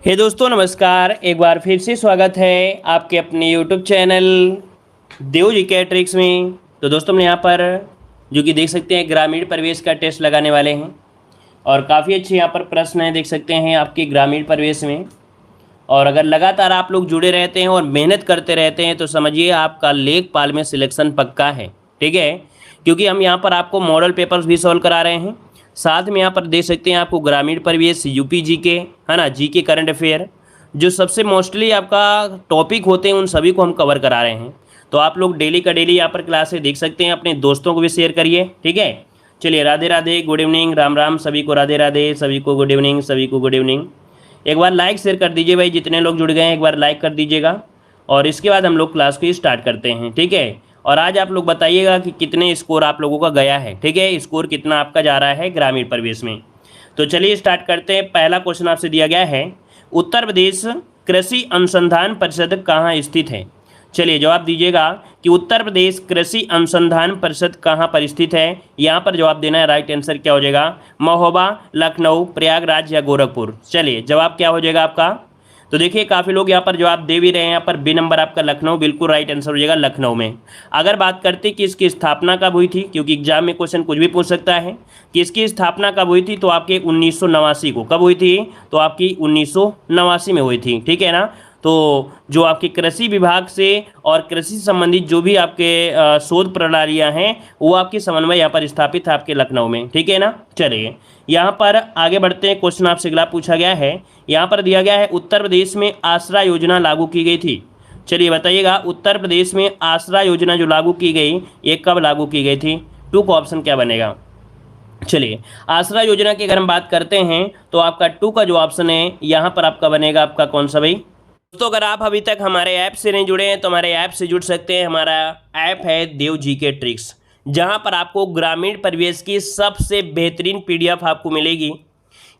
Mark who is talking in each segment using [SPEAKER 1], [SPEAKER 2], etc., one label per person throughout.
[SPEAKER 1] हे दोस्तों नमस्कार। एक बार फिर से स्वागत है आपके अपने यूट्यूब चैनल देव जी के ट्रिक्स में। तो दोस्तों हम यहाँ पर जो कि देख सकते हैं ग्रामीण परिवेश का टेस्ट लगाने वाले हैं और काफ़ी अच्छे यहाँ पर प्रश्न हैं, देख सकते हैं आपके ग्रामीण परिवेश में। और अगर लगातार आप लोग जुड़े रहते हैं और मेहनत करते रहते हैं तो समझिए आपका लेखपाल में सिलेक्शन पक्का है। ठीक है, क्योंकि हम यहाँ पर आपको मॉडल पेपर्स भी सॉल्व करा रहे हैं, साथ में यहाँ पर देख सकते हैं आपको ग्रामीण परिवेश, यूपी जीके, है ना, जीके करंट अफेयर, जो सबसे मोस्टली आपका टॉपिक होते हैं उन सभी को हम कवर करा रहे हैं। तो आप लोग डेली का डेली यहाँ पर क्लासेस देख सकते हैं, अपने दोस्तों को भी शेयर करिए। ठीक है, चलिए राधे राधे, गुड इवनिंग, राम राम, सभी को राधे राधे, सभी को गुड इवनिंग, सभी को गुड इवनिंग। एक बार लाइक शेयर कर दीजिए भाई, जितने लोग जुड़ गए हैं एक बार लाइक कर दीजिएगा और इसके बाद हम लोग क्लास को स्टार्ट करते हैं। ठीक है, और आज आप लोग बताइएगा कि कितने स्कोर आप लोगों का गया है। ठीक है, स्कोर कितना आपका जा रहा है ग्रामीण परिवेश में। तो चलिए स्टार्ट करते हैं। पहला क्वेश्चन आपसे दिया गया है, उत्तर प्रदेश कृषि अनुसंधान परिषद कहाँ स्थित है। चलिए जवाब दीजिएगा कि उत्तर प्रदेश कृषि अनुसंधान परिषद कहाँ पर स्थित है। यहाँ पर जवाब देना है। राइट आंसर क्या हो जाएगा, महोबा, लखनऊ, प्रयागराज या गोरखपुर। चलिए जवाब क्या हो जाएगा आपका। तो देखिए काफ़ी लोग यहाँ पर जवाब दे भी रहे हैं। यहाँ पर बी नंबर आपका लखनऊ, बिल्कुल राइट आंसर हो जाएगा लखनऊ में। अगर बात करते कि इसकी स्थापना कब हुई थी, क्योंकि एग्जाम में क्वेश्चन कुछ भी पूछ सकता है कि इसकी स्थापना कब हुई थी, तो आपके 1989 को। कब हुई थी, तो आपकी 1989 में हुई थी। ठीक है ना। तो जो आपके कृषि विभाग से और कृषि संबंधित जो भी आपके शोध प्रणालियाँ हैं वो आपके समन्वय यहाँ पर स्थापित है आपके लखनऊ में। ठीक है ना। चलिए यहाँ पर आगे बढ़ते हैं। क्वेश्चन आपसे अगला पूछा गया है, यहाँ पर दिया गया है उत्तर प्रदेश में आसरा योजना लागू की गई थी। चलिए बताइएगा, उत्तर प्रदेश में आसरा योजना जो लागू की गई ये कब लागू की गई थी। टू का ऑप्शन क्या बनेगा। चलिए आसरा योजना की अगर हम बात करते हैं तो आपका टू का जो ऑप्शन है यहाँ पर आपका बनेगा आपका कौन सा भाई। दोस्तों अगर आप अभी तक हमारे ऐप से नहीं जुड़े हैं तो हमारे ऐप से जुड़ सकते हैं। हमारा ऐप है देव जी के ट्रिक्स, जहां पर आपको ग्रामीण परिवेश की सबसे बेहतरीन पीडीएफ आपको मिलेगी।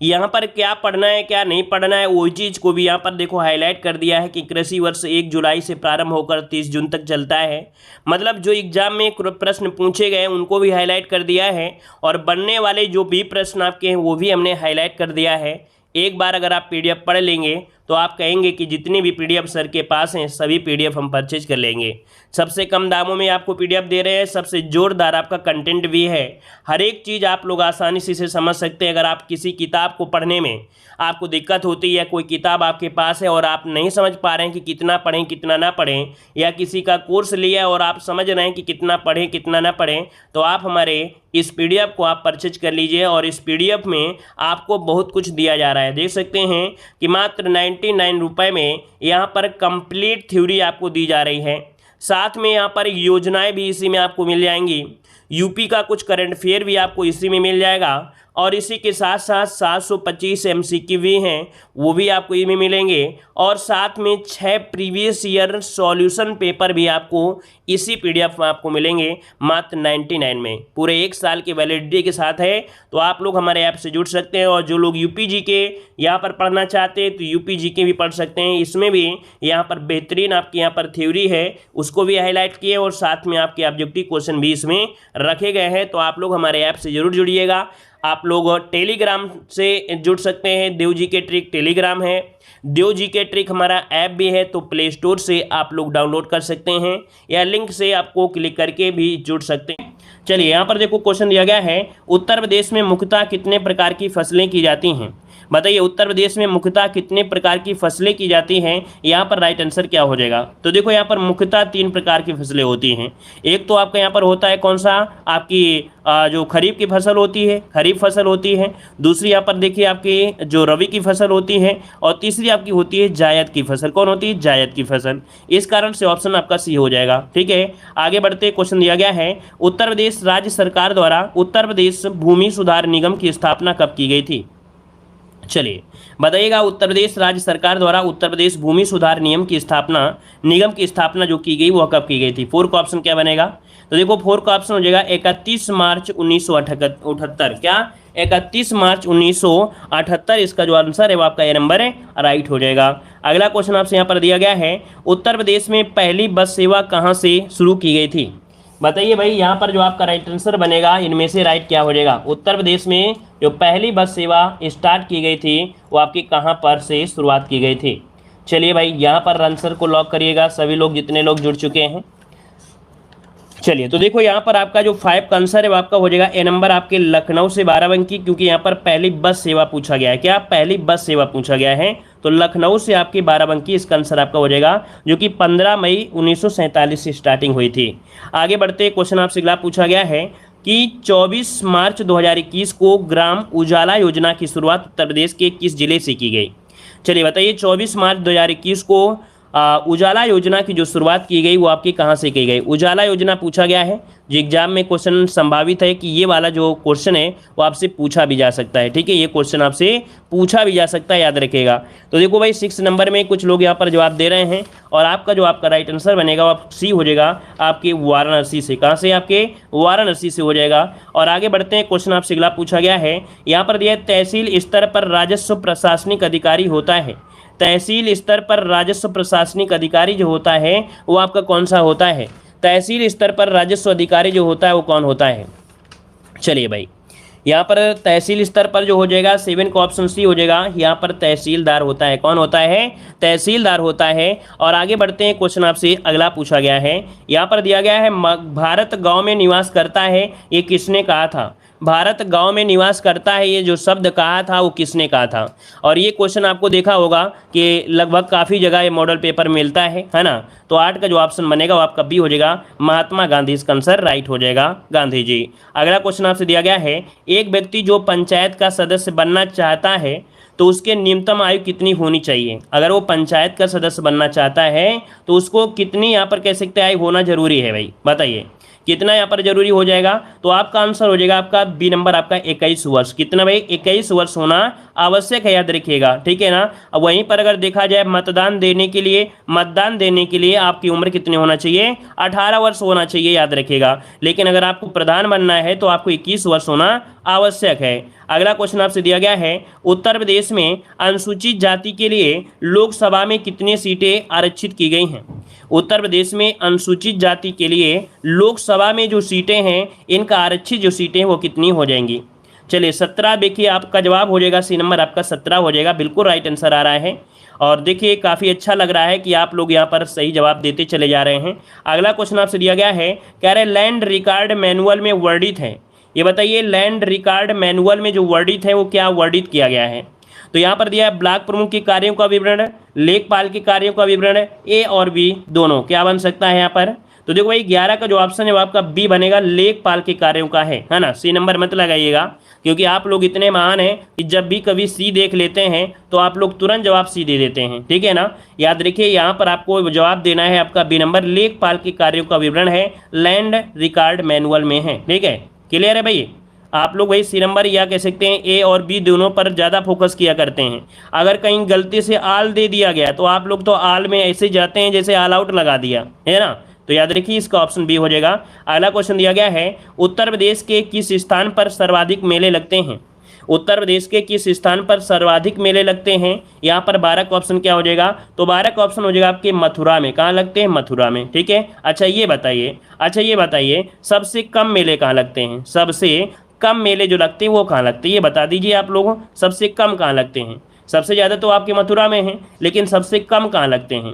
[SPEAKER 1] यहाँ पर क्या पढ़ना है क्या नहीं पढ़ना है वही चीज़ को भी यहाँ पर देखो हाईलाइट कर दिया है कि कृषि वर्ष 1 जुलाई से प्रारंभ होकर 30 जून तक चलता है। मतलब जो एग्जाम में प्रश्न पूछे गए उनको भी हाईलाइट कर दिया है और बनने वाले जो भी प्रश्न आपके हैं वो भी हमने हाईलाइट कर दिया है। एक बार अगर आप पीडीएफ पढ़ लेंगे तो आप कहेंगे कि जितनी भी पीडीएफ सर के पास हैं सभी पीडीएफ हम परचेज कर लेंगे। सबसे कम दामों में आपको पीडीएफ दे रहे हैं, सबसे जोरदार आपका कंटेंट भी है। हर एक चीज़ आप लोग आसानी से इसे समझ सकते हैं। अगर आप किसी किताब को पढ़ने में आपको दिक्कत होती है, कोई किताब आपके पास है और आप नहीं समझ पा रहे हैं कि कितना पढ़ें कितना ना पढ़ें, या किसी का कोर्स लिया और आप समझ रहे हैं कि कितना पढ़ें कितना ना पढ़ें, तो आप हमारे इस पीडीएफ को आप परचेज कर लीजिए। और इस पीडीएफ में आपको बहुत कुछ दिया जा रहा है। देख सकते हैं कि मात्र 99 रुपये में यहाँ पर कंप्लीट थ्योरी आपको दी जा रही है। साथ में यहाँ पर योजनाएं भी इसी में आपको मिल जाएंगी। यूपी का कुछ करंट अफेयर भी आपको इसी में मिल जाएगा और इसी के साथ साथ 725 एमसीक्यू भी हैं वो भी आपको ये में मिलेंगे। और साथ में 6 प्रीवियस ईयर सॉल्यूशन पेपर भी आपको इसी पीडीएफ में आपको मिलेंगे मात्र 99 में। पूरे 1 साल की वैलिडिटी के साथ है। तो आप लोग हमारे ऐप से जुड़ सकते हैं और जो लोग यूपी जी के यहाँ पर पढ़ना चाहते हैं तो यूपी जी के भी पढ़ सकते हैं। इसमें भी यहाँ पर बेहतरीन आपके यहाँ पर थ्योरी है उसको भी हाईलाइट किए और साथ में आपके ऑब्जेक्टिव क्वेश्चन भी इसमें रखे गए हैं। तो आप लोग हमारे ऐप से जरूर जुड़िएगा। आप लोग टेलीग्राम से जुड़ सकते हैं, देव जी के ट्रिक टेलीग्राम है। देव जी के ट्रिक हमारा ऐप भी है, तो प्ले स्टोर से आप लोग डाउनलोड कर सकते हैं या लिंक से आपको क्लिक करके भी जुड़ सकते हैं। चलिए यहाँ पर देखो क्वेश्चन दिया गया है, उत्तर प्रदेश में मुख्यतः कितने प्रकार की फसलें की जाती हैं। बताइए उत्तर प्रदेश में मुख्यतः कितने प्रकार की फसलें की जाती हैं। यहाँ पर राइट आंसर क्या हो जाएगा। तो देखो यहाँ पर मुख्यतः 3 प्रकार की फसलें होती हैं। एक तो आपका यहाँ पर होता है कौन सा, आपकी जो खरीफ की फसल होती है, खरीफ फसल होती है। दूसरी यहाँ पर देखिए आपकी जो रबी की फसल होती है और तीसरी आपकी होती है जायद की फसल। कौन होती है, जायद की फसल। इस कारण से ऑप्शन आपका सी हो जाएगा। ठीक है, आगे बढ़ते क्वेश्चन दिया गया है, उत्तर प्रदेश राज्य सरकार द्वारा उत्तर प्रदेश भूमि सुधार निगम की स्थापना कब की गई थी। चलिए बताइएगा, उत्तर प्रदेश राज्य सरकार द्वारा उत्तर प्रदेश भूमि सुधार निगम की स्थापना जो की गई वो कब की गई थी। 4 का ऑप्शन क्या बनेगा। तो देखो 4 का ऑप्शन हो जाएगा 31 मार्च 1978। क्या 31 मार्च 1978 इसका जो आंसर है वो आपका ए नंबर है, राइट हो जाएगा। अगला क्वेश्चन आपसे यहाँ पर दिया गया है, उत्तर प्रदेश में पहली बस सेवा कहाँ से शुरू की गई थी। बताइए भाई यहाँ पर जो आपका राइट आंसर बनेगा इनमें से राइट क्या हो जाएगा। उत्तर प्रदेश में जो पहली बस सेवा स्टार्ट की गई थी वो आपकी कहाँ पर से शुरुआत की गई थी। चलिए भाई यहाँ पर आंसर को लॉक करिएगा सभी लोग, जितने लोग जुड़ चुके हैं। चलिए तो देखो यहाँ पर आपका जो 5 का आंसर है वो आपका हो जाएगा ए नंबर, आपके लखनऊ से बाराबंकी, क्योंकि यहाँ पर पहली बस सेवा पूछा गया है। क्या पहली बस सेवा पूछा गया है, तो लखनऊ से आपकी बाराबंकी इसका आंसर आपका हो जाएगा, जो कि 15 मई 1947 से स्टार्टिंग हुई थी। आगे बढ़ते क्वेश्चन आपसे अगला पूछा गया है कि 24 मार्च 2021 को ग्राम उजाला योजना की शुरुआत उत्तर प्रदेश के किस जिले से की गई। चलिए बताइए 24 मार्च 2021 को उजाला योजना की जो शुरुआत की गई वो आपकी कहाँ से की गई। उजाला योजना पूछा गया है, जो एग्जाम में क्वेश्चन संभावित है कि ये वाला जो क्वेश्चन है वो आपसे पूछा भी जा सकता है। ठीक है, ये क्वेश्चन आपसे पूछा भी जा सकता है, याद रखिएगा। तो देखो भाई 6 नंबर में कुछ लोग यहाँ पर जवाब दे रहे हैं और आपका जो आपका राइट आंसर बनेगा वो सी हो जाएगा, आपके वाराणसी से। कहाँ से, आपके वाराणसी से हो जाएगा। और आगे बढ़ते हैं, क्वेश्चन आपसे अगला पूछा गया है, यहाँ पर दिया तहसील स्तर पर राजस्व प्रशासनिक अधिकारी होता है। तहसील स्तर पर राजस्व प्रशासनिक अधिकारी जो होता है वो आपका कौन सा होता है। तहसील स्तर पर राजस्व अधिकारी जो होता है वो कौन होता है। चलिए भाई यहाँ पर तहसील स्तर पर जो हो जाएगा 7 का ऑप्शन सी हो जाएगा, यहाँ पर तहसीलदार होता है। कौन होता है, तहसीलदार होता है। और आगे बढ़ते हैं, क्वेश्चन आपसे अगला पूछा गया है, यहाँ पर दिया गया है भारत गांव में निवास करता है, ये किसने कहा था। भारत गांव में निवास करता है, ये जो शब्द कहा था वो किसने कहा था। और ये क्वेश्चन आपको देखा होगा कि लगभग काफ़ी जगह ये मॉडल पेपर मिलता है ना। तो 8 का जो ऑप्शन बनेगा वो आपका बी हो जाएगा, महात्मा गांधी। इसका आंसर राइट हो जाएगा, गांधी जी। अगला क्वेश्चन आपसे दिया गया है, एक व्यक्ति जो पंचायत का सदस्य बनना चाहता है तो उसके न्यूनतम आयु कितनी होनी चाहिए। अगर वो पंचायत का सदस्य बनना चाहता है तो उसको कितनी यहाँ पर कह सकते हैं आयु होना जरूरी है भाई, बताइए कितना यहाँ पर जरूरी हो जाएगा। तो आपका आंसर हो जाएगा आपका बी नंबर, आपका 21 वर्ष। कितना भाई, 21 वर्ष होना आवश्यक है, याद रखिएगा। ठीक है ना। अब वहीं पर अगर देखा जाए मतदान देने के लिए आपकी उम्र कितनी होना चाहिए, 18 वर्ष होना चाहिए, याद रखिएगा। लेकिन अगर आपको प्रधान बनना है तो आपको 21 वर्ष होना आवश्यक है। अगला क्वेश्चन आपसे दिया गया है, उत्तर प्रदेश में अनुसूचित जाति के लिए लोकसभा में कितनी सीटें आरक्षित की गई हैं। उत्तर प्रदेश में अनुसूचित जाति के लिए लोकसभा में जो सीटें हैं, इनका आरक्षित जो सीटें हैं वो कितनी हो जाएंगी। चलिए 17 देखिए आपका जवाब हो जाएगा, सी नंबर आपका 17 हो जाएगा, बिल्कुल राइट आंसर आ रहा है। और देखिए काफ़ी अच्छा लग रहा है कि आप लोग यहाँ पर सही जवाब देते चले जा रहे हैं। अगला क्वेश्चन आपसे दिया गया है, कह रहे लैंड रिकॉर्ड मैनुअल में वर्णित है। ये बताइए लैंड रिकॉर्ड मैनुअल में जो वर्णित है वो क्या वर्णित किया गया है। तो यहाँ पर दिया है ब्लॉक प्रमुख के कार्यों का विवरण, लेखपाल के कार्यों का विवरण, ए और बी दोनों। क्या बन सकता है यहाँ पर। तो देखो भाई 11 का जो ऑप्शन है वो आपका बी बनेगा, लेखपाल के कार्यों का है ना। सी नंबर मत लगाइएगा, क्योंकि आप लोग इतने महान हैं कि जब भी कभी सी देख लेते हैं तो आप लोग तुरंत जवाब सी दे देते हैं। ठीक है ना, याद रखिए यहाँ पर आपको जवाब देना है आपका बी नंबर, लेखपाल के कार्यों का विवरण है, लैंड रिकॉर्ड मैनुअल में है। ठीक है, क्लियर है भाई। आप लोग भाई सी नंबर या कह सकते हैं ए और बी दोनों पर ज़्यादा फोकस किया करते हैं। अगर कहीं गलती से आल दे दिया गया तो आप लोग तो आल में ऐसे जाते हैं जैसे ऑल आउट लगा दिया है ना। तो याद रखिए इसका ऑप्शन बी हो जाएगा। अगला क्वेश्चन दिया गया है, उत्तर प्रदेश के किस स्थान पर सर्वाधिक मेले लगते हैं। उत्तर प्रदेश के किस स्थान पर सर्वाधिक मेले लगते हैं। यहाँ पर 12 का ऑप्शन क्या हो जाएगा, तो 12 का ऑप्शन हो जाएगा आपके मथुरा में। कहाँ लगते हैं, मथुरा में। ठीक है, अच्छा ये बताइए सबसे कम मेले कहाँ लगते हैं। सबसे कम मेले जो लगते हैं वो कहाँ लगते हैं, ये बता दीजिए आप लोगों। सबसे कम कहाँ लगते हैं, सबसे ज़्यादा तो आपके मथुरा में हैं, लेकिन सबसे कम कहाँ लगते हैं।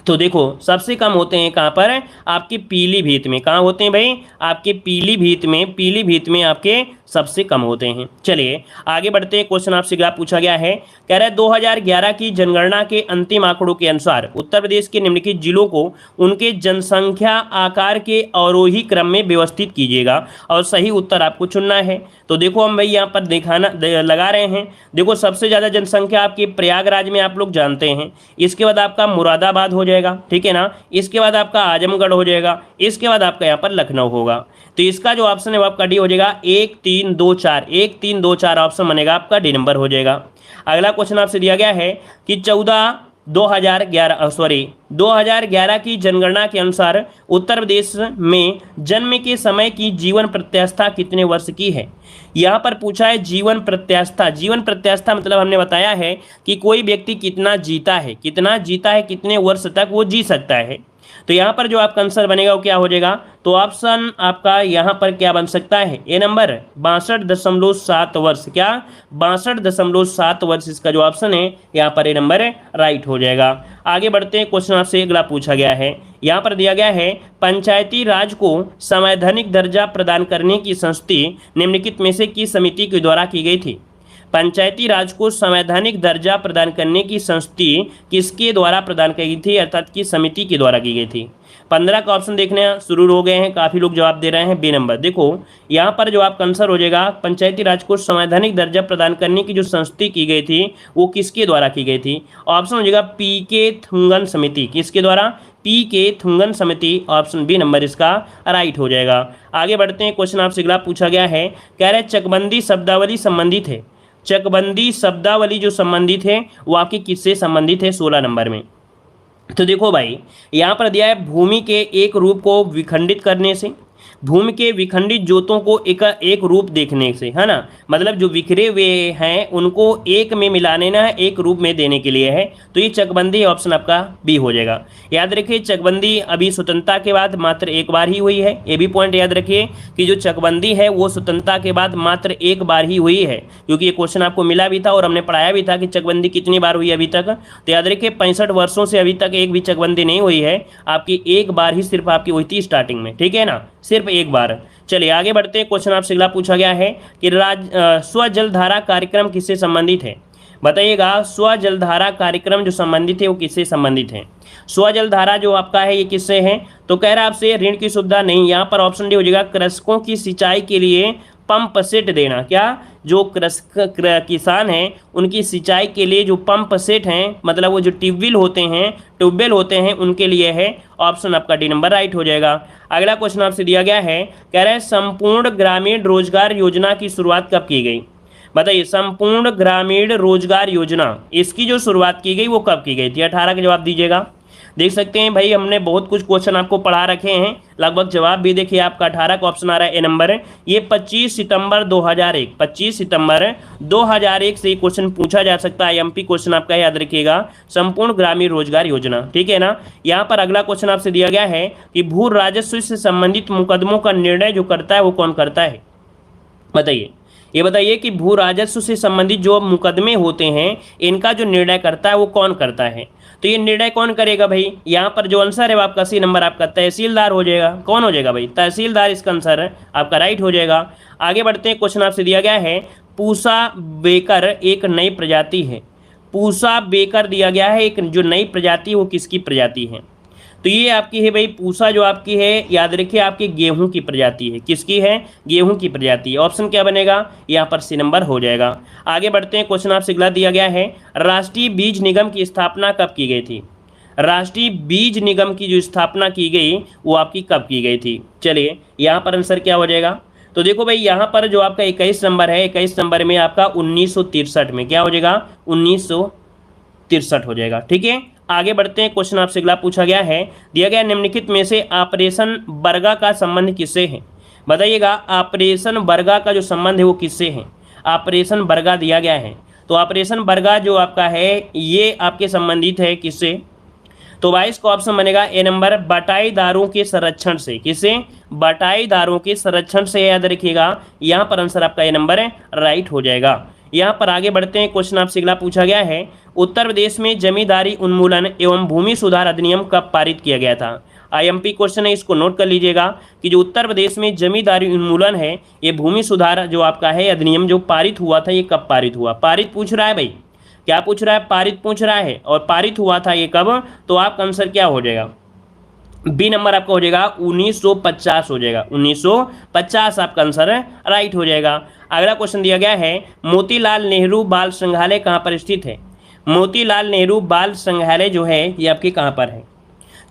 [SPEAKER 1] तो देखो सबसे कम होते हैं कहाँ पर, आपके पीलीभीत में। कहाँ होते हैं भाई, आपके पीलीभीत में आपके सबसे कम होते हैं। चलिए आगे बढ़ते हैं, क्वेश्चन आपसे क्या पूछा गया है, कह रहा है 2011 की जनगणना के अंतिम आंकड़ों के अनुसार उत्तर प्रदेश के निम्नलिखित जिलों को उनके जनसंख्या आकार के अवरोही क्रम में व्यवस्थित कीजिएगा और सही उत्तर आपको चुनना है। तो देखो हम भाई यहाँ पर लगा रहे हैं। देखो सबसे ज़्यादा जनसंख्या आपकी प्रयागराज में आप लोग जानते हैं, इसके बाद आपका मुरादाबाद हो जाएगा। ठीक है ना, इसके बाद आपका आजमगढ़ हो जाएगा, इसके बाद आपका यहाँ पर लखनऊ होगा। तो इसका जो ऑप्शन है वो आपका डी हो जाएगा, 1 3 2 4। 1 3 2 4 ऑप्शन बनेगा आपका, डी नंबर हो जाएगा। अगला क्वेश्चन आपसे दिया गया है कि 2011 की जनगणना के अनुसार उत्तर प्रदेश में जन्म के समय की जीवन प्रत्याशा कितने वर्ष की है। यहाँ पर पूछा है जीवन प्रत्याशा मतलब हमने बताया है कि कोई व्यक्ति कितना जीता है, कितने वर्ष तक वो जी सकता है। तो यहाँ पर जो आपका आंसर बनेगा वो क्या हो जाएगा, तो ऑप्शन आपका यहाँ पर क्या बन सकता है, ए नंबर 62.7 वर्ष। क्या 62.7 वर्ष इसका जो ऑप्शन है यहाँ पर ए नंबर राइट हो जाएगा। आगे बढ़ते हैं, क्वेश्चन आपसे अगला पूछा गया है, यहाँ पर दिया गया है पंचायती राज को संवैधानिक दर्जा प्रदान करने की संस्तुति निम्नलिखित में से किस समिति के द्वारा की गई थी। पंचायती राज को संवैधानिक दर्जा प्रदान करने की संस्तुति किसके द्वारा प्रदान की गई थी, अर्थात किस समिति के द्वारा की गई थी। 15 का ऑप्शन देखने शुरू हो गए हैं, काफ़ी लोग जवाब दे रहे हैं बी नंबर। देखो यहाँ पर जो आपका आंसर हो जाएगा, पंचायती राज को संवैधानिक दर्जा प्रदान करने की जो संस्तुति की गई थी वो किसके द्वारा की गई थी। ऑप्शन हो जाएगा पी के थुंगन समिति। किसके द्वारा, पी के थुंगन समिति। ऑप्शन बी नंबर इसका राइट हो जाएगा। आगे बढ़ते हैं, क्वेश्चन आपसे अगला पूछा गया है, कह रहे चकबंदी शब्दावली संबंधित है। चकबंदी शब्दावली जो संबंधित है वो आपकी किससे संबंधित है, 16 नंबर में। तो देखो भाई यहाँ पर दिया है भूमि के एक रूप को विखंडित करने से, भूमि के विखंडित जोतों को एक रूप देखने से, है ना, मतलब जो बिखरे हुए हैं उनको एक में मिलाने ना एक रूप में देने के लिए है। तो ये चकबंदी ऑप्शन आपका बी हो जाएगा। याद रखिए चकबंदी अभी स्वतंत्रता के बाद मात्र एक बार ही हुई है। ये भी पॉइंट याद रखिए कि जो चकबंदी है वो स्वतंत्रता के बाद मात्र एक बार ही हुई है, क्योंकि ये क्वेश्चन आपको मिला भी था और हमने पढ़ाया भी था कि चकबंदी कितनी बार हुई अभी तक। तो याद रखिए 65 वर्षों से अभी तक एक भी चकबंदी नहीं हुई है, आपकी एक बार ही सिर्फ आपकी हुई थी स्टार्टिंग में, ठीक है ना, सिर्फ एक बार। चलिए आगे बढ़ते हैं, क्वेश्चन आपसे अगला पूछा गया है कि स्वजलधारा कार्यक्रम किससे संबंधित है। बताइएगा स्वजलधारा कार्यक्रम जो संबंधित है वो किससे संबंधित है। स्वजलधारा जो आपका है ये किससे है, तो कह रहा है आपसे ऋण की सुविधा नहीं, यहाँ पर ऑप्शन डी हो जाएगा कृषकों की सिंचाई के लिए पंप सेट देना। क्या, जो किसान हैं उनकी सिंचाई के लिए जो पंप सेट हैं, मतलब वो जो ट्यूबवेल होते हैं उनके लिए है। ऑप्शन आपका डी नंबर राइट हो जाएगा। अगला क्वेश्चन आपसे दिया गया है, कह रहे हैं संपूर्ण ग्रामीण रोजगार योजना की शुरुआत कब की गई। बताइए संपूर्ण ग्रामीण रोजगार योजना इसकी जो शुरुआत की गई वो कब की गई थी। 18 का जवाब दीजिएगा। देख सकते हैं भाई हमने बहुत कुछ क्वेश्चन आपको पढ़ा रखे हैं, लगभग जवाब भी देखिए आपका 18 का ऑप्शन आ रहा है ए नंबर है। ये 25 सितंबर 2001 25 सितंबर 2001 से क्वेश्चन पूछा जा सकता है। एमपी क्वेश्चन आपका याद रखिएगा, संपूर्ण ग्रामीण रोजगार योजना, ठीक है ना। यहाँ पर अगला क्वेश्चन आपसे दिया गया है कि भू राजस्व से संबंधित मुकदमों का निर्णय जो करता है वो कौन करता है। बताइए, ये बताइए कि भू राजस्व से संबंधित जो मुकदमे होते हैं इनका जो निर्णय करता है वो कौन करता है। तो ये निर्णय कौन करेगा भाई, यहाँ पर जो आंसर है आपका सी नंबर आपका तहसीलदार हो जाएगा। कौन हो जाएगा भाई, तहसीलदार इसका आंसर है आपका राइट हो जाएगा। आगे बढ़ते हैं, क्वेश्चन आपसे दिया गया है पूसा बेकर एक नई प्रजाति है। पूसा बेकर दिया गया है, एक जो नई प्रजाति वो किसकी प्रजाति है। तो ये आपकी है भाई पूसा जो आपकी है याद रखिए आपकी गेहूं की प्रजाति है। किसकी है, गेहूं की प्रजाति। ऑप्शन क्या बनेगा, यहाँ पर सी नंबर हो जाएगा। आगे बढ़ते हैं, क्वेश्चन आपसे अगला दिया गया है राष्ट्रीय बीज निगम की स्थापना कब की गई थी। राष्ट्रीय बीज निगम की जो स्थापना की गई वो आपकी कब की गई थी। चलिए यहाँ पर आंसर क्या हो जाएगा, तो देखो भाई यहाँ पर जो आपका 21 नंबर है, 21 नंबर में आपका 1963 में क्या हो जाएगा, 1963 हो जाएगा, ठीक है। आगे बढ़ते हैं, क्वेश्चन आपसे अगला पूछा गया है, दिया गया निम्नलिखित में से ऑपरेशन बरगा का संबंध किससे है। बताइएगा ऑपरेशन बरगा का जो संबंध है वो किससे है। ऑपरेशन बरगा दिया गया है, तो ऑपरेशन बरगा जो आपका है ये आपके संबंधित है किससे। तो 22 का ऑप्शन बनेगा ए नंबर बटाईदारों के संरक्षण से। किससे, बटाईदारों के संरक्षण से, याद रखिएगा यहाँ पर आंसर आपका ए नंबर है राइट हो जाएगा। यहाँ पर आगे बढ़ते हैं, क्वेश्चन आपसे अगला पूछा गया है उत्तर प्रदेश में जमींदारी उन्मूलन एवं भूमि सुधार अधिनियम कब पारित किया गया था। आईएमपी क्वेश्चन है, इसको नोट कर लीजिएगा कि जो उत्तर प्रदेश में जमींदारी उन्मूलन है ये भूमि सुधार जो आपका है अधिनियम जो पारित हुआ था ये कब पारित हुआ। पारित पूछ रहा है भाई, क्या पूछ रहा है, पारित पूछ रहा है। और पारित हुआ था ये कब, तो आपका आंसर क्या हो जाएगा, बी नंबर आपका हो जाएगा 1950 हो जाएगा। 1950 आपका आंसर है राइट हो जाएगा। अगला क्वेश्चन दिया गया है मोतीलाल नेहरू बाल संग्रहालय कहाँ पर स्थित है। मोतीलाल नेहरू बाल संग्रहालय जो है ये आपके कहाँ पर है।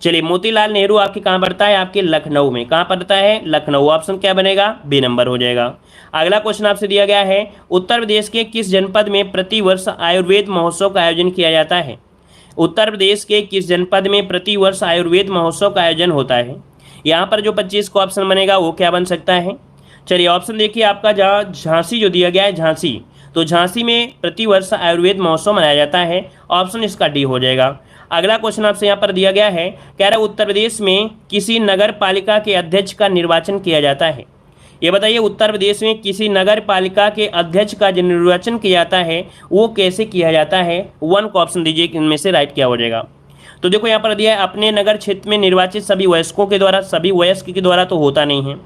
[SPEAKER 1] चलिए मोतीलाल नेहरू आपके कहाँ पड़ता है, आपके लखनऊ में। कहाँ पड़ता है, लखनऊ। ऑप्शन क्या बनेगा, बी नंबर हो जाएगा। अगला क्वेश्चन आपसे दिया गया है उत्तर प्रदेश के किस जनपद में प्रतिवर्ष आयुर्वेद महोत्सव का आयोजन किया जाता है। उत्तर प्रदेश के किस जनपद में प्रतिवर्ष आयुर्वेद महोत्सव का आयोजन होता है। यहाँ पर जो 25 का ऑप्शन बनेगा वो क्या बन सकता है। चलिए ऑप्शन देखिए आपका, जहाँ झांसी जो दिया गया है झांसी, तो झांसी में प्रतिवर्ष आयुर्वेद महोत्सव मनाया जाता है। ऑप्शन इसका डी हो जाएगा। अगला क्वेश्चन आपसे यहाँ पर दिया गया है, कह रहा है उत्तर प्रदेश में किसी नगर पालिका के अध्यक्ष का निर्वाचन किया जाता है। ये बताइए उत्तर प्रदेश में किसी नगर पालिका के अध्यक्ष का जो निर्वाचन किया जाता है वो कैसे किया जाता है। 1 को ऑप्शन दीजिए, इनमें से राइट क्या हो जाएगा। तो देखो यहाँ पर दिया है अपने नगर क्षेत्र में निर्वाचित सभी वयस्कों के द्वारा, सभी वयस्क के द्वारा तो होता नहीं है।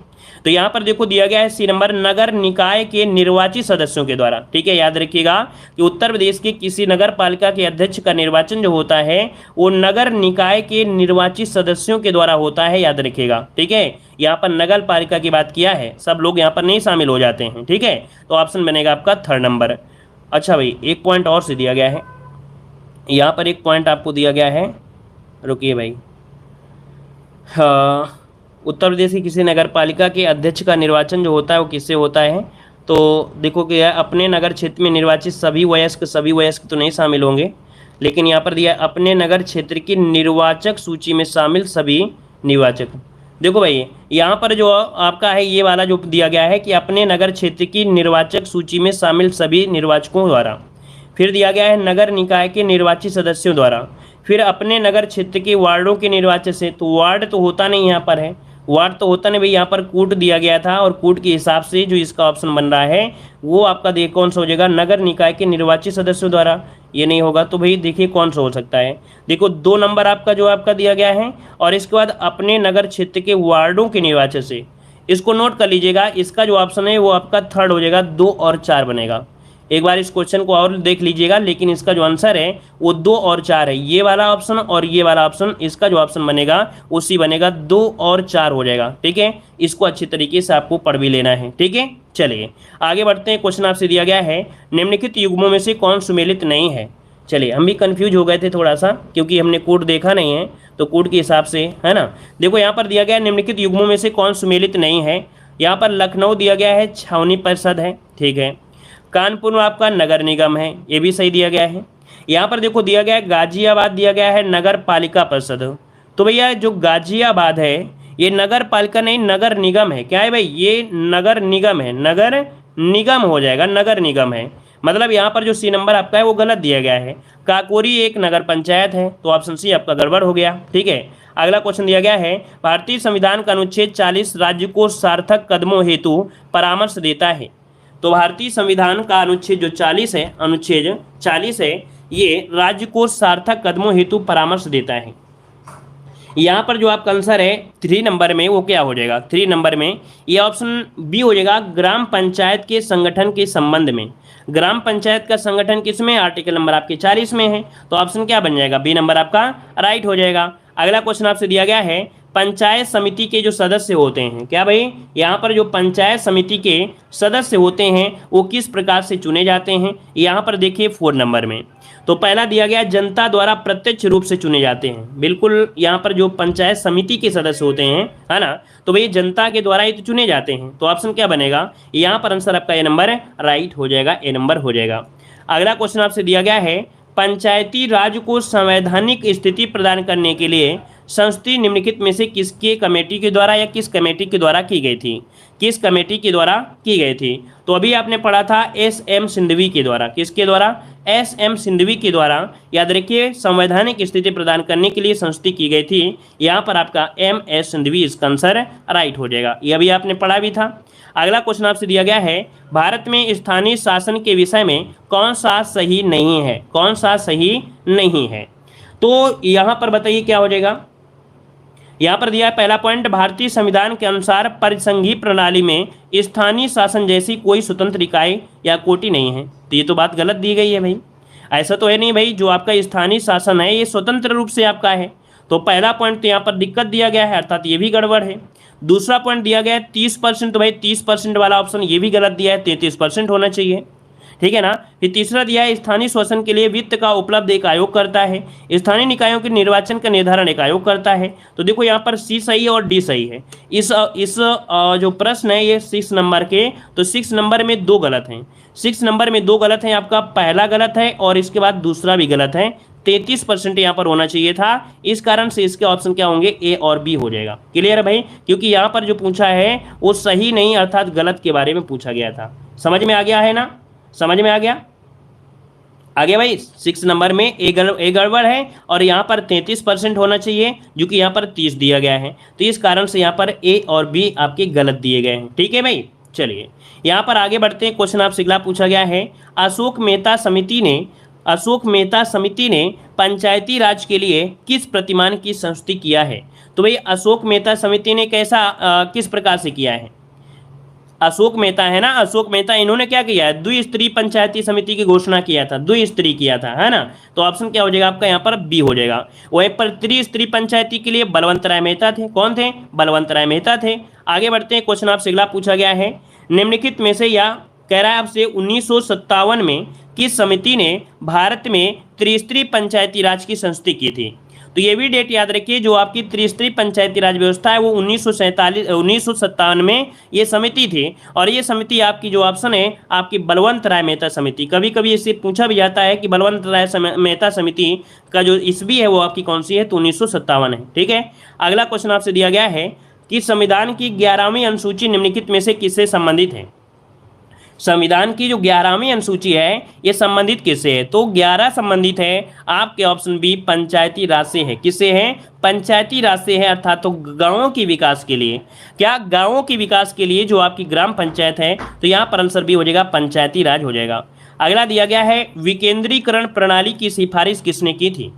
[SPEAKER 1] तो यहाँ पर देखो दिया गया है सी नंबर, नगर निकाय के निर्वाचित सदस्यों के द्वारा। ठीक है, याद रखिएगा कि उत्तर प्रदेश के किसी नगर पालिका के अध्यक्ष का निर्वाचन जो होता है वो नगर निकाय के निर्वाचित सदस्यों के द्वारा होता है, याद रखिएगा। ठीक है, यहाँ पर नगर पालिका की बात किया है, सब लोग यहाँ पर नहीं शामिल हो जाते हैं। ठीक है, तो ऑप्शन बनेगा आपका 3rd नंबर। अच्छा भाई, एक पॉइंट और से दिया गया है, यहाँ पर एक पॉइंट आपको दिया गया है, रुकिए भाई। हाँ, उत्तर प्रदेश की किसी नगर पालिका के अध्यक्ष का निर्वाचन जो होता है वो किससे होता है। तो देखो कि अपने नगर क्षेत्र में निर्वाचित सभी वयस्क तो नहीं शामिल होंगे, लेकिन यहाँ पर दिया है अपने नगर क्षेत्र की निर्वाचक सूची में शामिल सभी निर्वाचक। देखो भाई यहाँ पर जो आपका है ये वाला जो दिया गया है कि अपने नगर क्षेत्र की निर्वाचक सूची में शामिल सभी निर्वाचकों द्वारा, फिर दिया गया है नगर निकाय के निर्वाचित सदस्यों द्वारा, फिर अपने नगर क्षेत्र के वार्डों के निर्वाचन से। तो वार्ड तो होता नहीं यहाँ पर है, वार्ड तो होता नहीं भाई, यहाँ पर कूट दिया गया था और कूट के हिसाब से जो इसका ऑप्शन बन रहा है वो आपका देखिए कौन सा हो जाएगा, नगर निकाय के निर्वाचित सदस्यों द्वारा। ये नहीं होगा तो भाई देखिए कौन सा हो सकता है। देखो 2 नंबर आपका जो आपका दिया गया है और इसके बाद अपने नगर क्षेत्र के वार्डों के निर्वाचन से, इसको नोट कर लीजिएगा। इसका जो ऑप्शन है वो आपका 3rd हो जाएगा, 2 और 4 बनेगा। एक बार इस क्वेश्चन को और देख लीजिएगा, लेकिन इसका जो आंसर है वो 2 और 4 है, ये वाला ऑप्शन और ये वाला ऑप्शन। इसका जो ऑप्शन बनेगा उसी बनेगा, 2 और 4 हो जाएगा। ठीक है, इसको अच्छी तरीके से आपको पढ़ भी लेना है। ठीक है, चलिए आगे बढ़ते हैं। क्वेश्चन आपसे दिया गया है निम्नलिखित युग्मों में से कौन सुमेलित नहीं है। चलिए, हम भी कंफ्यूज हो गए थे थोड़ा सा क्योंकि हमने कोड देखा नहीं है, तो कोड के हिसाब से है ना। देखो यहाँ पर दिया गया है निम्नलिखित युग्मों में से कौन सुमेलित नहीं है। यहाँ पर लखनऊ दिया गया है, छावनी परिषद है। ठीक है, कानपुर आपका नगर निगम है, ये भी सही दिया गया है। यहाँ पर देखो दिया गया है गाजियाबाद दिया गया है नगर पालिका परिषद। तो भैया जो गाजियाबाद है ये नगर पालिका नहीं, नगर निगम है। क्या है भाई, ये नगर निगम है, नगर निगम हो जाएगा, नगर निगम है। मतलब यहाँ पर जो सी नंबर आपका है वो गलत दिया गया है। काकोरी एक नगर पंचायत है, तो ऑप्शन सी आपका गड़बड़ हो गया। ठीक है, अगला क्वेश्चन दिया गया है भारतीय संविधान का अनुच्छेद 40 राज्य को सार्थक कदमों हेतु परामर्श देता है। तो भारतीय संविधान का अनुच्छेद जो 40 है, अनुच्छेद 40 है, ये राज्य को सार्थक कदमों हेतु परामर्श देता है। यहाँ पर जो आपका आंसर है 3 नंबर में वो क्या हो जाएगा, 3 नंबर में ये ऑप्शन बी हो जाएगा, ग्राम पंचायत के संगठन के संबंध में। ग्राम पंचायत का संगठन किसमें, आर्टिकल नंबर आपके 40 में है, तो ऑप्शन क्या बन जाएगा, बी नंबर आपका राइट हो जाएगा। अगला क्वेश्चन आपसे दिया गया है पंचायत समिति के जो सदस्य होते हैं, क्या भाई यहाँ पर जो पंचायत समिति के सदस्य होते हैं वो किस प्रकार से चुने जाते हैं। यहाँ पर देखिए 4 नंबर में तो पहला दिया गया जनता द्वारा प्रत्यक्ष रूप से चुने जाते हैं। बिल्कुल यहाँ पर जो पंचायत समिति के सदस्य होते हैं है ना, तो भाई जनता के द्वारा ही तो चुने जाते हैं, तो ऑप्शन क्या बनेगा, यहाँ पर आंसर आपका ए नंबर राइट हो जाएगा, ए नंबर हो जाएगा। अगला क्वेश्चन आपसे दिया गया है पंचायती राज को संवैधानिक स्थिति प्रदान करने के लिए संस्तुति निम्नलिखित में से किसके कमेटी के द्वारा या किस कमेटी के द्वारा की गई थी, किस कमेटी के द्वारा की गई थी। तो अभी आपने पढ़ा था एस.एम. सिंघवी के द्वारा, किसके द्वारा, एस.एम. सिंघवी के द्वारा। याद रखिए संवैधानिक स्थिति प्रदान करने के लिए संस्तुति की गई थी, यहाँ पर आपका एम.एस. सिंघवी इसका आंसर राइट हो जाएगा, ये अभी आपने पढ़ा भी था। अगला क्वेश्चन आपसे दिया गया है भारत में स्थानीय शासन के विषय में कौन सा सही नहीं है, कौन सा सही नहीं है। तो यहाँ पर बताइए क्या हो जाएगा। यहाँ पर दिया है पहला पॉइंट, भारतीय संविधान के अनुसार परिसंघीय प्रणाली में स्थानीय शासन जैसी कोई स्वतंत्र इकाई या कोटि नहीं है। तो ये तो बात गलत दी गई है भाई, ऐसा तो है नहीं भाई, जो आपका स्थानीय शासन है ये स्वतंत्र रूप से आपका है। तो पहला पॉइंट तो यहाँ पर दिक्कत दिया गया है, अर्थात ये भी गड़बड़ है। दूसरा पॉइंट दिया गया है 30%, तो भाई 30% वाला ऑप्शन ये भी गलत दिया है, 33% होना चाहिए, ठीक है ना। फिर तीसरा दिया है स्थानीय शासन के लिए वित्त का उपलब्ध एक आयोग करता है, स्थानीय निकायों के निर्वाचन का निर्धारण एक आयोग करता है। तो देखो यहाँ पर सी सही है और डी सही है। इस जो प्रश्न है ये 6 नंबर के, तो 6 नंबर में 2 गलत हैं, 6 नंबर में 2 गलत हैं, आपका पहला गलत है और इसके बाद दूसरा भी गलत है। 33% यहाँ पर होना चाहिए था, इस कारण से इसके ऑप्शन क्या होंगे, ए और बी हो जाएगा। क्लियर है भाई, क्योंकि यहाँ पर जो पूछा है वो सही नहीं अर्थात गलत के बारे में पूछा गया था। समझ में आ गया है ना, समझ में आ गया? आगे भाई 6 नंबर में ए गड़बड़ है और यहाँ पर 33% होना चाहिए, जो कि यहाँ पर 30 दिया गया है। तो इस कारण से यहाँ पर ए और बी आपके गलत दिए गए हैं। ठीक है भाई, चलिए यहाँ पर आगे बढ़ते हैं। क्वेश्चन आपसे अगला पूछा गया है, अशोक मेहता समिति ने पंचायती राज के लिए किस प्रतिमान की संस्तुति किया है? तो भाई अशोक मेहता समिति ने किस प्रकार से किया है? अशोक मेहता है ना, अशोक मेहता, इन्होंने क्या किया है? द्विस्तरीय पंचायती समिति की घोषणा किया था, द्विस्तरीय किया था, है ना। तो ऑप्शन क्या हो जाएगा आपका यहाँ पर? बी हो जाएगा। वहीं पर त्रिस्तरीय पंचायती के लिए बलवंत राय मेहता थे। कौन थे? बलवंत राय मेहता थे। आगे बढ़ते हैं। क्वेश्चन आपसे अगला पूछा गया है, निम्नलिखित में से या कह रहा है आपसे 1957 में किस समिति ने भारत में त्रिस्तरीय पंचायती राज की संस्तुति की थी? तो ये भी डेट याद रखिए, जो आपकी त्रिस्तरीय पंचायती राज व्यवस्था है वो 1957 में ये समिति थी। और ये समिति आपकी जो ऑप्शन है आपकी बलवंत राय मेहता समिति। कभी कभी इससे पूछा भी जाता है कि बलवंत राय मेहता समिति का जो ईस्वी है वो आपकी कौन सी है? तो 1957 है। ठीक है, अगला क्वेश्चन आपसे दिया गया है कि संविधान की 11वीं अनुसूची निम्नलिखित में से किससे संबंधित है? संविधान की जो 11वीं अनुसूची है ये संबंधित किससे है? तो 11 संबंधित है आपके ऑप्शन बी पंचायती राज से है। किससे है? पंचायती राज से है, अर्थात तो गांवों के विकास के लिए। क्या? गांवों के विकास के लिए जो आपकी ग्राम पंचायत है। तो यहाँ पर आंसर बी हो जाएगा, पंचायती राज हो जाएगा। अगला दिया गया है, विकेंद्रीकरण प्रणाली की सिफारिश किसने की थी?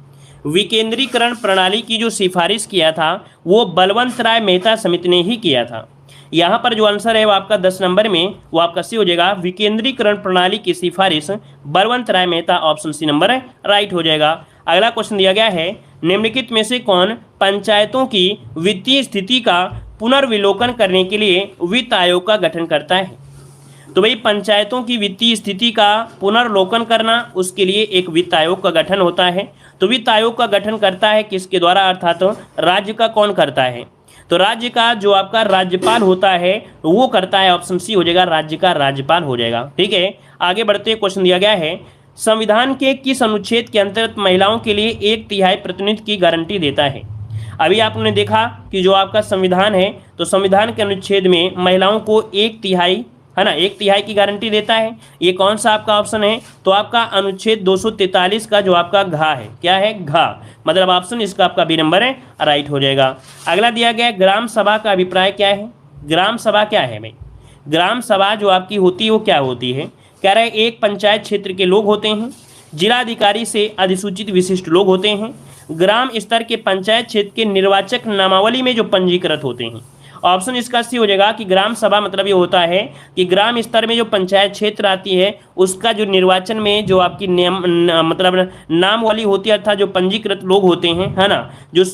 [SPEAKER 1] विकेंद्रीकरण प्रणाली की जो सिफारिश किया था वो बलवंत राय मेहता समिति ने ही किया था। यहाँ पर जो आंसर है वो आपका 10 नंबर में वो आपका सी हो जाएगा, विकेंद्रीकरण प्रणाली की सिफारिश Balwant Rai Mehta, option C number right हो जाएगा। अगला क्वेश्चन दिया गया है, निम्नलिखित में से कौन पंचायतों की वित्तीय स्थिति का पुनर्विलोकन करने के लिए वित्त आयोग का गठन करता है? तो भाई पंचायतों की वित्तीय स्थिति का पुनर्विलोकन करना, उसके लिए एक वित्त आयोग का गठन होता है। तो वित्त आयोग का गठन करता है किसके द्वारा? अर्थात राज्य का कौन करता है? तो राज्य का जो आपका राज्यपाल होता है वो करता है, ऑप्शन सी हो जाएगा, राज्य का राज्यपाल हो जाएगा। ठीक है, आगे बढ़ते हैं। क्वेश्चन दिया गया है, संविधान के किस अनुच्छेद के अंतर्गत महिलाओं के लिए 1/3 प्रतिनिधित्व की गारंटी देता है? अभी आपने देखा कि जो आपका संविधान है तो संविधान के अनुच्छेद में महिलाओं को 1/3 है ना, 1/3 की गारंटी देता है। ये कौन सा आपका ऑप्शन है? तो आपका अनुच्छेद 243 का जो आपका घा है, क्या है? घा, मतलब ऑप्शन इसका आपका बी नंबर है राइट हो जाएगा। अगला दिया गया, ग्राम सभा का अभिप्राय क्या है? ग्राम सभा क्या है भाई? ग्राम सभा जो आपकी होती है वो क्या होती है? कह रहे हैं एक पंचायत क्षेत्र के लोग होते हैं, जिलाधिकारी से अधिसूचित विशिष्ट लोग होते हैं, ग्राम स्तर के पंचायत क्षेत्र के निर्वाचक नामावली में जो पंजीकृत होते हैं। ऑप्शन इसका सी हो जाएगा कि ग्राम सभा मतलब ये होता है कि ग्राम स्तर में जो पंचायत क्षेत्र आती है उसका जो निर्वाचन में जो आपकी मतलब नाम वाली होती है, अर्थात जो पंजीकृत लोग होते हैं, है ना, जो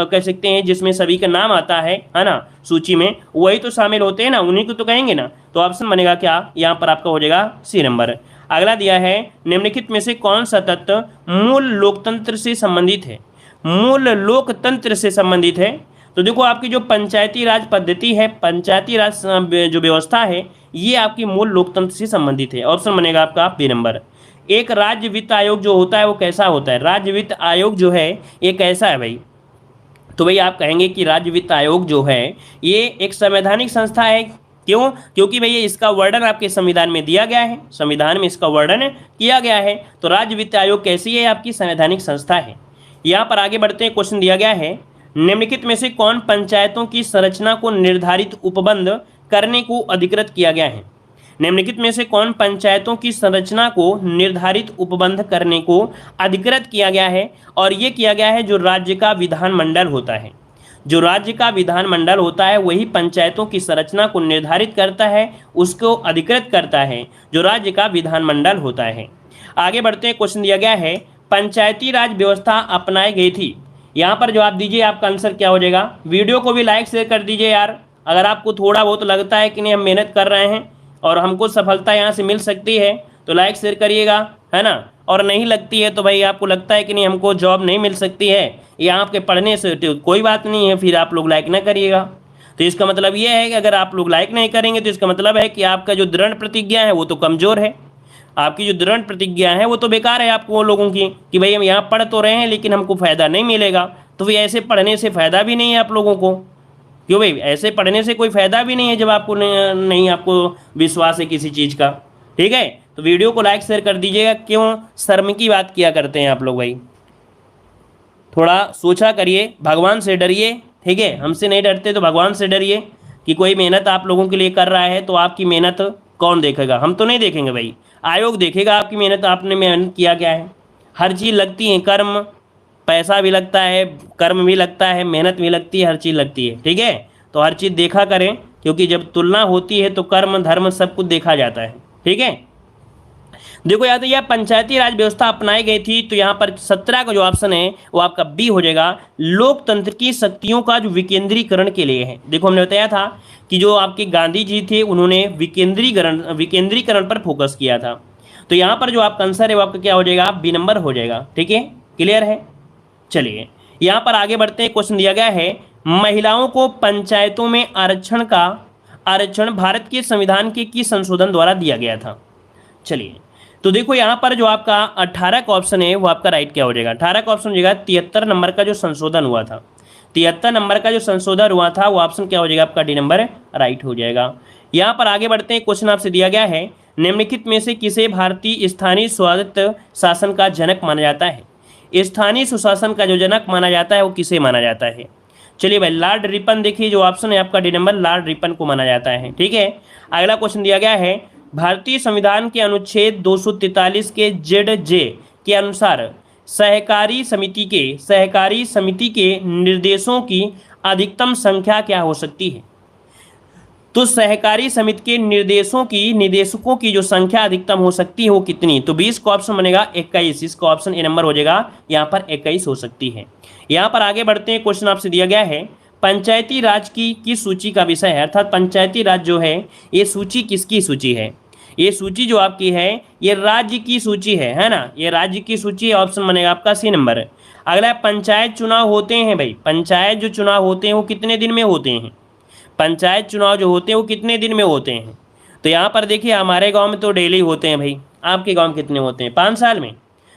[SPEAKER 1] कह सकते हैं जिसमें सभी का नाम आता है ना सूची में, वही तो शामिल होते हैं ना, उन्हीं को तो कहेंगे ना। तो ऑप्शन बनेगा क्या? यहाँ पर आपका हो जाएगा सी नंबर। अगला दिया है, निम्नलिखित में से कौन सा तत्व मूल लोकतंत्र से संबंधित है? मूल लोकतंत्र से संबंधित है। तो देखो आपकी जो पंचायती राज पद्धति है, पंचायती राज जो व्यवस्था है, ये आपकी मूल लोकतंत्र से संबंधित है। ऑप्शन बनेगा आपका बी नंबर। एक राज्य वित्त आयोग जो होता है वो कैसा होता है? राज्य वित्त आयोग जो है ये कैसा है भाई? तो भाई आप कहेंगे कि राज्य वित्त आयोग जो है ये एक संवैधानिक संस्था है। क्यों? क्योंकि भैया इसका वर्णन आपके संविधान में दिया गया है, संविधान में इसका वर्णन किया गया है। तो राज्य वित्त आयोग कैसी है? आपकी संवैधानिक संस्था है। यहाँ पर आगे बढ़ते हैं। क्वेश्चन दिया गया है, निम्नलिखित में से कौन पंचायतों की संरचना को निर्धारित उपबंध करने को अधिकृत किया गया है? निम्नलिखित में से कौन पंचायतों की संरचना को निर्धारित उपबंध करने को अधिकृत किया गया है? और ये किया गया है जो राज्य का विधानमंडल होता है। जो राज्य का विधानमंडल होता है वही पंचायतों की संरचना को निर्धारित करता है, उसको अधिकृत करता है, जो राज्य का विधानमंडल होता है। आगे बढ़ते हैं। क्वेश्चन दिया गया है, पंचायती राज व्यवस्था अपनाई गई थी। यहाँ पर जवाब दीजिए, आपका आंसर क्या हो जाएगा? वीडियो को भी लाइक शेयर कर दीजिए यार। अगर आपको थोड़ा बहुत लगता है कि नहीं हम मेहनत कर रहे हैं और हमको सफलता यहाँ से मिल सकती है तो लाइक शेयर करिएगा, है ना। और नहीं लगती है तो भाई आपको लगता है कि नहीं हमको जॉब नहीं मिल सकती है यहाँ आपके पढ़ने से, तो कोई बात नहीं है, फिर आप लोग लाइक ना करिएगा। तो इसका मतलब ये है कि अगर आप लोग लाइक नहीं करेंगे तो इसका मतलब है कि आपका जो दृढ़ प्रतिज्ञा है वो तो कमज़ोर है, आपकी जो दृढ़ प्रतिज्ञा है वो तो बेकार है आपको वो लोगों की कि भाई हम यहाँ पढ़ तो रहे हैं लेकिन हमको फ़ायदा नहीं मिलेगा। तो भाई ऐसे पढ़ने से फ़ायदा भी नहीं है आप लोगों को। क्यों भाई? ऐसे पढ़ने से कोई फ़ायदा भी नहीं है जब आपको नहीं आपको विश्वास है किसी चीज़ का। ठीक है, तो वीडियो को लाइक शेयर कर दीजिएगा। क्यों शर्म की बात किया करते हैं आप लोग भाई, थोड़ा सोचा करिए, भगवान से डरिए, ठीक है। हमसे नहीं डरते तो भगवान से डरिए कि कोई मेहनत आप लोगों के लिए कर रहा है तो आपकी मेहनत कौन देखेगा? हम तो नहीं देखेंगे भाई, आयोग देखेगा आपकी मेहनत, आपने मेहनत किया क्या है। हर चीज़ लगती है, कर्म, पैसा भी लगता है, कर्म भी लगता है, मेहनत भी लगती है, हर चीज़ लगती है, ठीक है। तो हर चीज़ देखा करें, क्योंकि जब तुलना होती है तो कर्म धर्म सब कुछ देखा जाता है, ठीक है। देखो याद है, यह पंचायती राज व्यवस्था अपनाई गई थी, तो यहाँ पर 17 का जो ऑप्शन है वो आपका बी हो जाएगा, लोकतंत्र की शक्तियों का जो विकेंद्रीकरण के लिए है। देखो हमने बताया था कि जो आपके गांधी जी थे उन्होंने विकेंद्रीकरण पर फोकस किया था। तो यहाँ पर जो आपका आंसर है वो आपका क्या हो जाएगा? बी नंबर हो जाएगा, ठीक है। क्लियर है? चलिए यहाँ पर आगे बढ़ते हैं। क्वेश्चन दिया गया है, महिलाओं को पंचायतों में आरक्षण भारत के संविधान के किस संशोधन द्वारा दिया गया था? चलिए तो देखो यहाँ पर जो आपका 18 का ऑप्शन है वो आपका राइट क्या हो जाएगा? 18 का ऑप्शन हो जाएगा 73 नंबर का जो संशोधन हुआ था, 73 नंबर का जो संशोधन हुआ था वो ऑप्शन क्या हो जाएगा? आपका डी नंबर राइट हो जाएगा। यहाँ पर आगे बढ़ते हैं। क्वेश्चन आपसे दिया गया है, निम्नलिखित में से किसे भारतीय स्थानीय स्वायत्त शासन का जनक माना जाता है? स्थानीय सुशासन का जो जनक माना जाता है वो किसे माना जाता है? चलिए भाई, लॉर्ड रिपन, देखिए जो ऑप्शन है आपका डी नंबर, लॉर्ड रिपन को माना जाता है, ठीक है। अगला क्वेश्चन दिया गया है, भारतीय संविधान के अनुच्छेद 243 के ZJ के अनुसार सहकारी समिति के निर्देशों की अधिकतम संख्या क्या हो सकती है? तो सहकारी समिति के निदेशकों की जो संख्या अधिकतम हो सकती है वो कितनी? तो 20 का ऑप्शन बनेगा 21, इसका ऑप्शन ए नंबर हो जाएगा, यहाँ पर 21 हो सकती है। यहाँ पर आगे बढ़ते हैं। क्वेश्चन आपसे दिया गया है, पंचायती राज की किस सूची का विषय है? अर्थात पंचायती राज जो है ये सूची किसकी सूची है? ये सूची जो आपकी है ये राज्य की सूची है ना, ये राज्य की सूची है, ऑप्शन बनेगा आपका सी नंबर। अगला पंचायत चुनाव होते हैं भाई, पंचायत जो चुनाव होते हैं वो कितने दिन में होते हैं? पंचायत चुनाव जो होते हैं वो कितने दिन में होते हैं? तो यहाँ पर देखिए हमारे गांव में तो डेली होते हैं भाई, आपके गांव में कितने होते हैं? 5 साल में।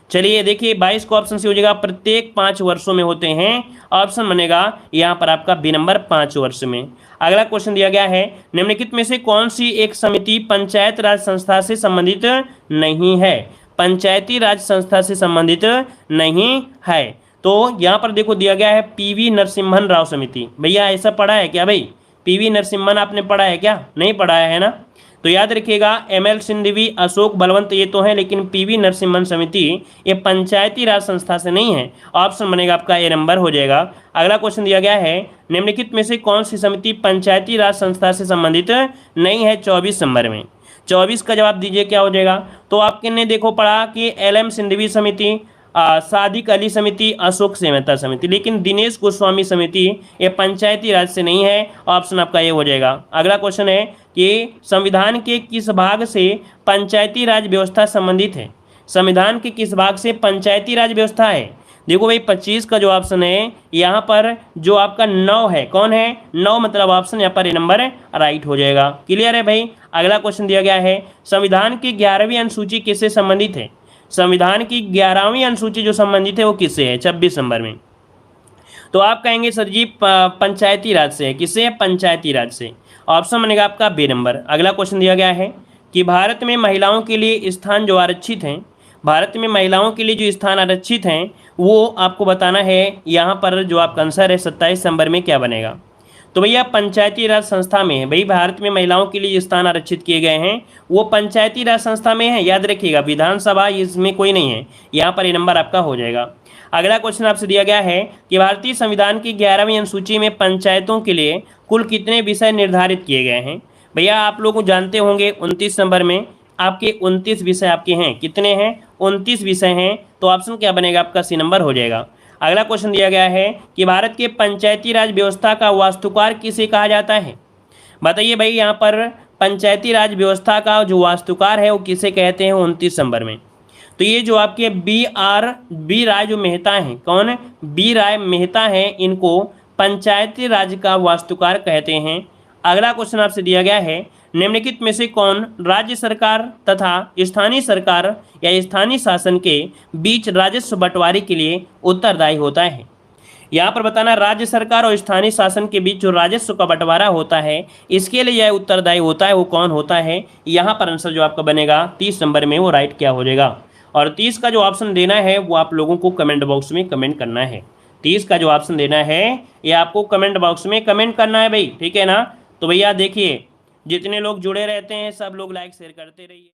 [SPEAKER 1] चलिए देखिए 22 का ऑप्शन से हो जाएगा, प्रत्येक 5 वर्षों में होते हैं, ऑप्शन बनेगा यहाँ पर आपका बी नंबर 5 वर्ष में। अगला क्वेश्चन दिया गया है, निम्नलिखित में से कौन सी एक समिति पंचायत राज संस्था से संबंधित नहीं है? पंचायती राज संस्था से संबंधित नहीं है। तो यहाँ पर देखो दिया गया है पीवी नरसिम्हन राव समिति। भैया ऐसा पढ़ा है क्या भाई? पीवी नरसिम्हन आपने पढ़ा है क्या? नहीं पढ़ा है ना? तो याद रखिएगा ML सिंघवी, अशोक बलवंत ये तो है, लेकिन पीवी नरसिम्हन समिति ये पंचायती राज संस्था से नहीं है, ऑप्शन बनेगा आपका ए नंबर हो जाएगा। अगला क्वेश्चन दिया गया है, निम्नलिखित में से कौन सी समिति पंचायती राज संस्था से संबंधित नहीं है? 24 नंबर में। 24 का जवाब दीजिए क्या हो जाएगा? तो आपने देखो पढ़ा कि LM सिंघवी समिति, सादिक अली समिति, अशोक सेमेता समिति, लेकिन दिनेश गोस्वामी समिति ये पंचायती राज से नहीं है, ऑप्शन आपका ये हो जाएगा। अगला क्वेश्चन है कि संविधान के किस भाग से पंचायती राज व्यवस्था संबंधित है? संविधान के किस भाग से पंचायती राज व्यवस्था है? देखो भाई 25 का जो ऑप्शन है यहाँ पर जो आपका 9 है, कौन है? 9 मतलब ऑप्शन यहाँ पर ए नंबर राइट हो जाएगा। क्लियर है भाई? अगला क्वेश्चन दिया गया है, संविधान की 11वीं अनुसूची किससे संबंधित है? संविधान की 11वीं अनुसूची जो संबंधित है वो किससे है? 26 नंबर में। तो आप कहेंगे सर जी पंचायती राज से है। किससे है? पंचायती राज से, ऑप्शन बनेगा आपका बी नंबर। अगला क्वेश्चन दिया गया है कि भारत में महिलाओं के लिए स्थान जो आरक्षित हैं, भारत में महिलाओं के लिए जो स्थान आरक्षित हैं वो आपको बताना है। यहाँ पर जो आपका आंसर है 27 नंबर में क्या बनेगा? तो भैया पंचायती राज संस्था में है भाई, भारत में महिलाओं के लिए स्थान आरक्षित किए गए हैं वो पंचायती राज संस्था में है। याद रखिएगा विधानसभा इसमें कोई नहीं है, यहाँ पर ये नंबर आपका हो जाएगा। अगला क्वेश्चन आपसे दिया गया है कि भारतीय संविधान की 11वीं अनुसूची में पंचायतों के लिए कुल कितने विषय निर्धारित किए गए हैं? भैया आप लोग जानते होंगे 29 नंबर में आपके 29 विषय आपके हैं। कितने हैं? 29 विषय हैं, तो ऑप्शन क्या बनेगा आपका? सी नंबर हो जाएगा। अगला क्वेश्चन दिया गया है कि भारत के पंचायती राज व्यवस्था का वास्तुकार किसे कहा जाता है? बताइए भाई, यहाँ पर पंचायती राज व्यवस्था का जो वास्तुकार है वो किसे कहते हैं? 29 नंबर में। तो ये जो आपके बी राय जो मेहता हैं, कौन है? बी राय मेहता हैं, इनको पंचायती राज का वास्तुकार कहते हैं। अगला क्वेश्चन आपसे दिया गया है, निम्नलिखित में से कौन राज्य सरकार तथा स्थानीय सरकार या स्थानीय शासन के बीच राजस्व बंटवारे के लिए उत्तरदायी होता है? यहाँ पर बताना राज्य सरकार और स्थानीय शासन के बीच जो राजस्व का बंटवारा होता है, इसके लिए यह उत्तरदायी होता है, वो कौन होता है? यहाँ पर आंसर जो आपका बनेगा 30 नंबर में, वो राइट क्या हो जाएगा? और 30 का जो ऑप्शन देना है वो आप लोगों को कमेंट बॉक्स में कमेंट करना है। 30 का जो ऑप्शन देना है ये आपको कमेंट बॉक्स में कमेंट करना है भाई, ठीक है ना। तो भैया देखिए, जितने लोग जुड़े रहते हैं सब लोग लाइक शेयर करते रहिए।